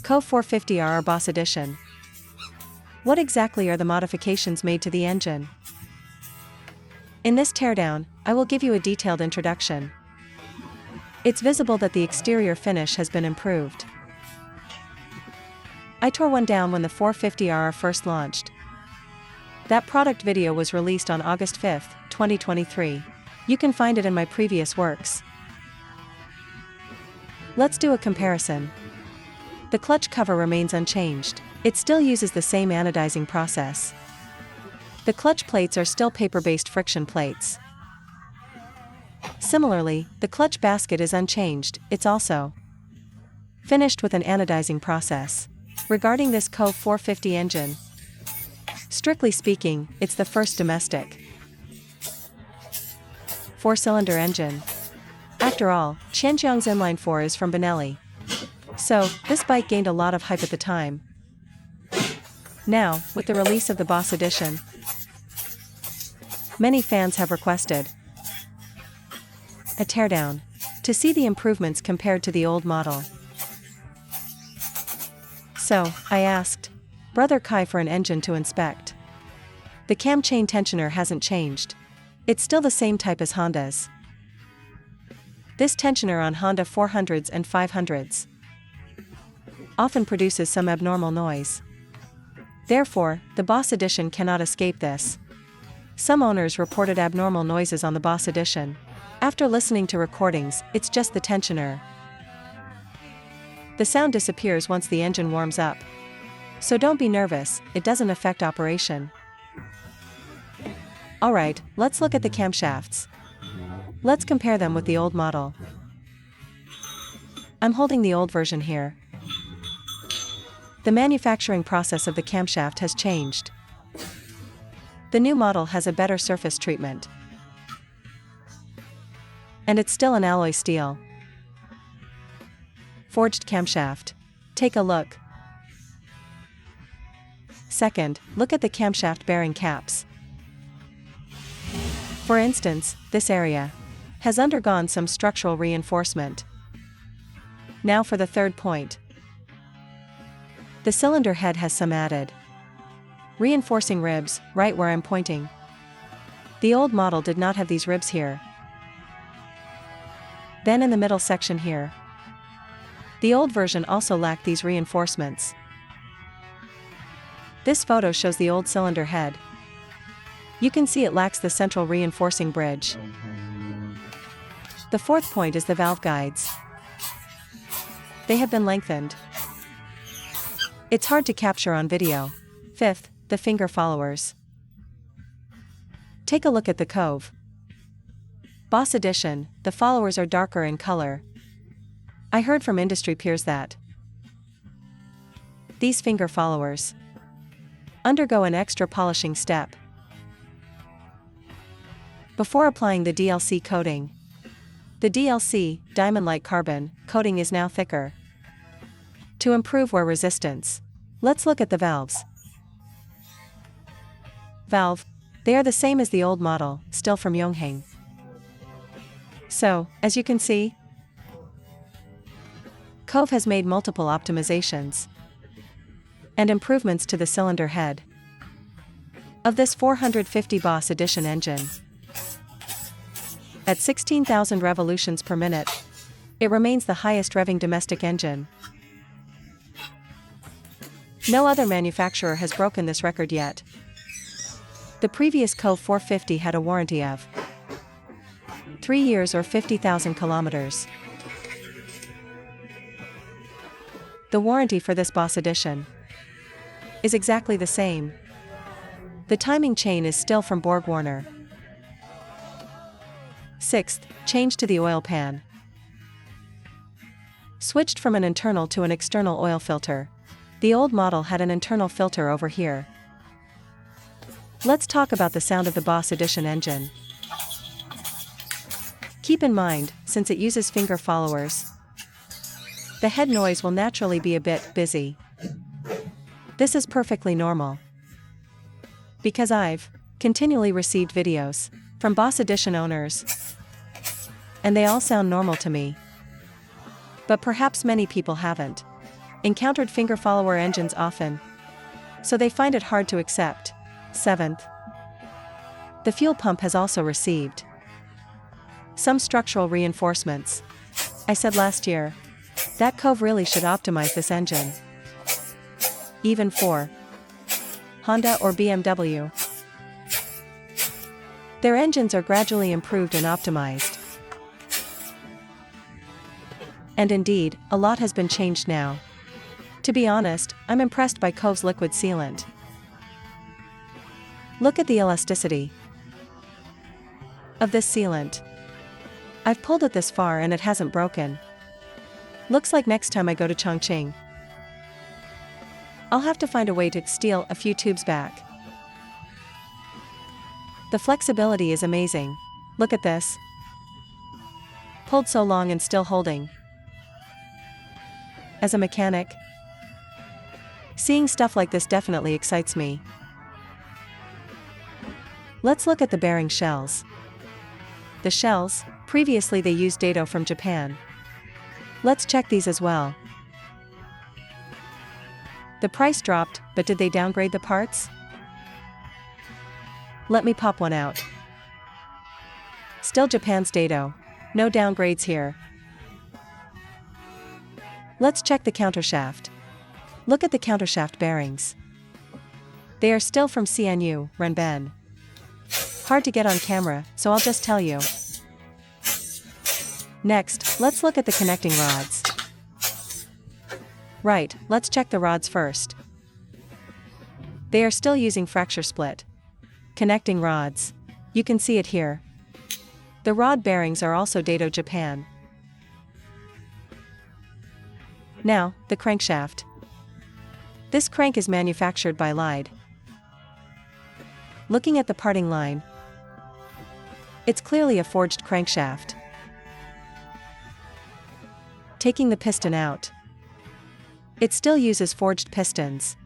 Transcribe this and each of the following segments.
Kove 450RR Boss Edition. What exactly are the modifications made to the engine? In this teardown, I will give you a detailed introduction. It's visible that the exterior finish has been improved. I tore one down when the 450RR first launched. That product video was released on August 5, 2023. You can find it in my previous works. Let's do a comparison. The clutch cover remains unchanged. It still uses the same anodizing process. The clutch plates are still paper-based friction plates. Similarly, the clutch basket is unchanged, it's also finished with an anodizing process. Regarding this Kove 450 engine, strictly speaking, it's the first domestic 4-cylinder engine. After all, Qianjiang's inline 4 is from Benelli. So, this bike gained a lot of hype at the time. Now, with the release of the Boss Edition, many fans have requested a teardown to see the improvements compared to the old model. So, I asked Brother Kai for an engine to inspect. The cam chain tensioner hasn't changed. It's still the same type as Honda's. This tensioner on Honda 400s and 500s often produces some abnormal noise. Therefore, the Boss Edition cannot escape this. Some owners reported abnormal noises on the Boss Edition. After listening to recordings, it's just the tensioner. The sound disappears once the engine warms up. So don't be nervous, it doesn't affect operation. Alright, let's look at the camshafts. Let's compare them with the old model. I'm holding the old version here. The manufacturing process of the camshaft has changed. The new model has a better surface treatment. And it's still an alloy steel. Forged camshaft. Take a look. Second, look at the camshaft bearing caps. For instance, this area has undergone some structural reinforcement. Now for the third point. The cylinder head has some added reinforcing ribs, right where I'm pointing. The old model did not have these ribs here. Then in the middle section here. The old version also lacked these reinforcements. This photo shows the old cylinder head. You can see it lacks the central reinforcing bridge. The fourth point is the valve guides. They have been lengthened. It's hard to capture on video. Fifth, the finger followers. Take a look at the Kove Boss Edition, the followers are darker in color. I heard from industry peers that these finger followers undergo an extra polishing step before applying the DLC coating. The DLC, diamond-like carbon, coating is now thicker to improve wear resistance. Let's look at the valves. Valve. They are the same as the old model, still from Yonghe. So, as you can see, Kove has made multiple optimizations and improvements to the cylinder head of this 450 Boss Edition engine. At 16,000 revolutions per minute, it remains the highest revving domestic engine. No other manufacturer has broken this record yet. The previous Kove 450 had a warranty of 3 years or 50,000 kilometers. The warranty for this Boss Edition is exactly the same. The timing chain is still from Borg-Warner. Sixth, change to the oil pan. Switched from an internal to an external oil filter. The old model had an internal filter over here. Let's talk about the sound of the Boss Edition engine. Keep in mind, since it uses finger followers, the head noise will naturally be a bit busy. This is perfectly normal, because I've continually received videos from Boss Edition owners, and they all sound normal to me. But perhaps many people haven't. Encountered finger follower engines often, so they find it hard to accept. 7th. The fuel pump has also received some structural reinforcements. I said last year that Kove really should optimize this engine. Even for Honda or BMW. Their engines are gradually improved and optimized. And indeed, a lot has been changed now. To be honest, I'm impressed by Kove's liquid sealant. Look at the elasticity of this sealant. I've pulled it this far and it hasn't broken. Looks like next time I go to Chongqing, I'll have to find a way to steal a few tubes back. The flexibility is amazing. Look at this. Pulled so long and still holding. As a mechanic, seeing stuff like this definitely excites me. Let's look at the bearing shells. The shells, previously they used dado from Japan. Let's check these as well. The price dropped, but did they downgrade the parts? Let me pop one out. Still Japan's dado. No downgrades here. Let's check the countershaft. Look at the countershaft bearings. They are still from CNU, Renben. Hard to get on camera, so I'll just tell you. Next, let's look at the connecting rods. Right, let's check the rods first. They are still using fracture split connecting rods. You can see it here. The rod bearings are also dado Japan. Now, the crankshaft. This crank is manufactured by Lide. Looking at the parting line, it's clearly a forged crankshaft. Taking the piston out, it still uses forged pistons.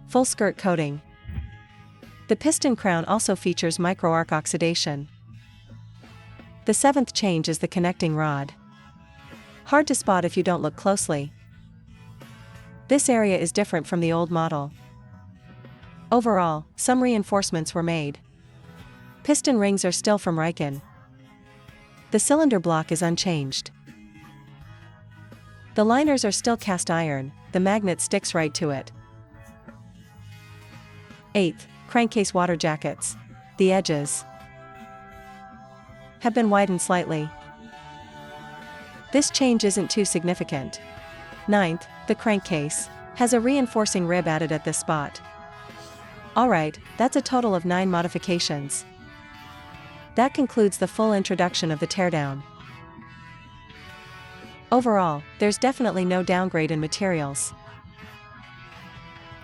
Full skirt coating. The piston crown also features micro-arc oxidation. The 7th change is the connecting rod. Hard to spot if you don't look closely. This area is different from the old model. Overall, some reinforcements were made. Piston rings are still from Riken. The cylinder block is unchanged. The liners are still cast iron, the magnet sticks right to it. 8th, crankcase water jackets. The edges have been widened slightly. This change isn't too significant. 9th, the crankcase has a reinforcing rib added at this spot. Alright, that's a total of 9 modifications. That concludes the full introduction of the teardown. Overall, there's definitely no downgrade in materials.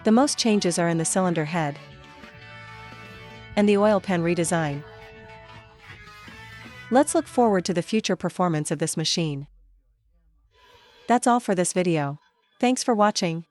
The most changes are in the cylinder head and the oil pan redesign. Let's look forward to the future performance of this machine. That's all for this video. Thanks for watching.